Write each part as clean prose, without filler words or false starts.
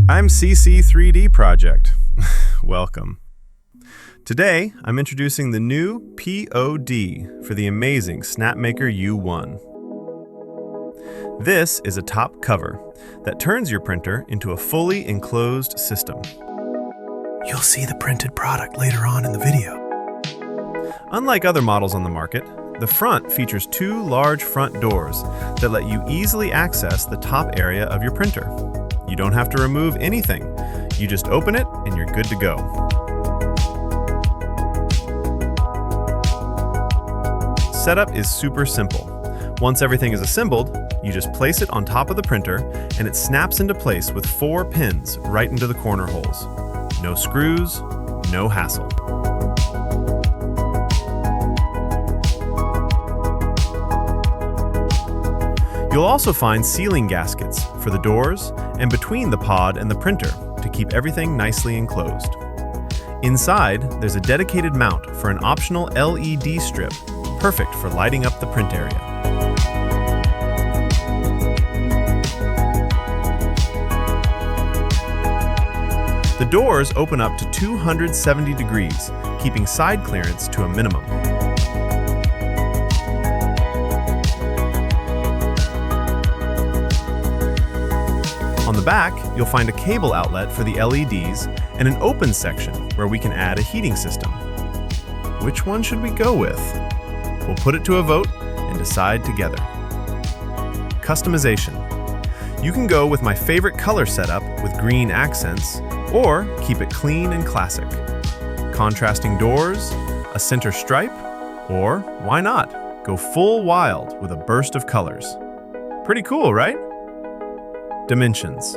I'm CC3D Project. Welcome. Today, I'm introducing the new POD for the amazing Snapmaker U1. This is a top cover that turns your printer into a fully enclosed system. You'll see the printed product later on in the video. Unlike other models on the market, the front features two large front doors that let you easily access the top area of your printer. You don't have to remove anything. You just open it and you're good to go. Setup is super simple. Once everything is assembled, you just place it on top of the printer and it snaps into place with 4 pins right into the corner holes. No screws, no hassle. You'll also find sealing gaskets for the doors and between the pod and the printer to keep everything nicely enclosed. Inside, there's a dedicated mount for an optional LED strip, perfect for lighting up the print area. The doors open up to 270 degrees, keeping side clearance to a minimum. On the back, you'll find a cable outlet for the LEDs and an open section where we can add a heating system. Which one should we go with? We'll put it to a vote and decide together. Customization. You can go with my favorite color setup with green accents, or keep it clean and classic. Contrasting doors, a center stripe, or why not? Go full wild with a burst of colors. Pretty cool, right? Dimensions.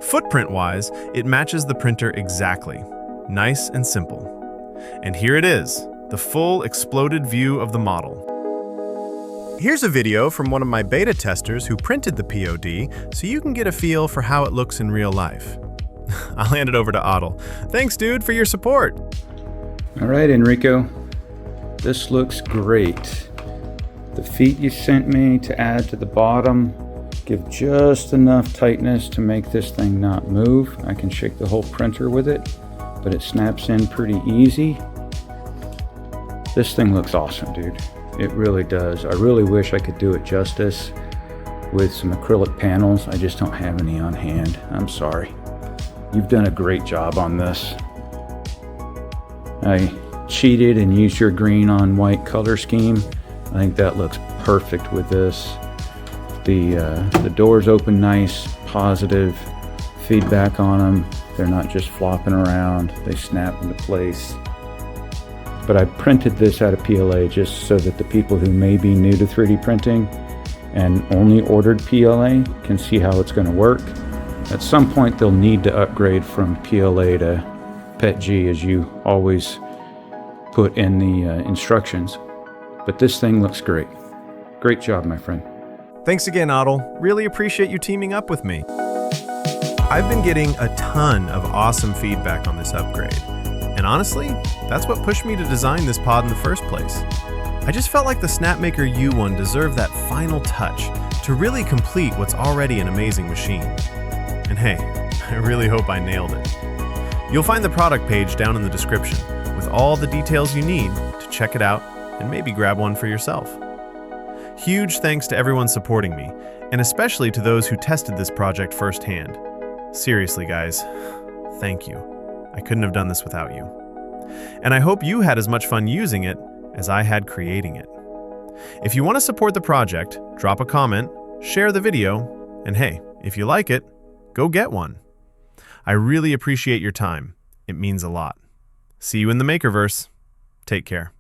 Footprint-wise, it matches the printer exactly. Nice and simple. And here it is, the full exploded view of the model. Here's a video from one of my beta testers who printed the POD so you can get a feel for how it looks in real life. I'll hand it over to Otto. Thanks, dude, for your support. All right, Enrico. This looks great. The feet you sent me to add to the bottom give just enough tightness to make this thing not move. I can shake the whole printer with it, but it snaps in pretty easy. This thing looks awesome, dude. It really does. I really wish I could do it justice with some acrylic panels. I just don't have any on hand. I'm sorry. You've done a great job on this. I cheated and used your green on white color scheme. I think that looks perfect with this. The doors open nice, positive feedback on them. They're not just flopping around. They snap into place. But I printed this out of PLA just so that the people who may be new to 3D printing and only ordered PLA can see how it's going to work. At some point, they'll need to upgrade from PLA to PETG, as you always put in the instructions. But this thing looks great. Great job, my friend. Thanks again, Otto. Really appreciate you teaming up with me. I've been getting a ton of awesome feedback on this upgrade. And honestly, that's what pushed me to design this pod in the first place. I just felt like the Snapmaker U1 deserved that final touch to really complete what's already an amazing machine. And hey, I really hope I nailed it. You'll find the product page down in the description with all the details you need to check it out and maybe grab one for yourself. Huge thanks to everyone supporting me, and especially to those who tested this project firsthand. Seriously, guys, thank you. I couldn't have done this without you. And I hope you had as much fun using it as I had creating it. If you want to support the project, drop a comment, share the video, and hey, if you like it, go get one. I really appreciate your time. It means a lot. See you in the Makerverse. Take care.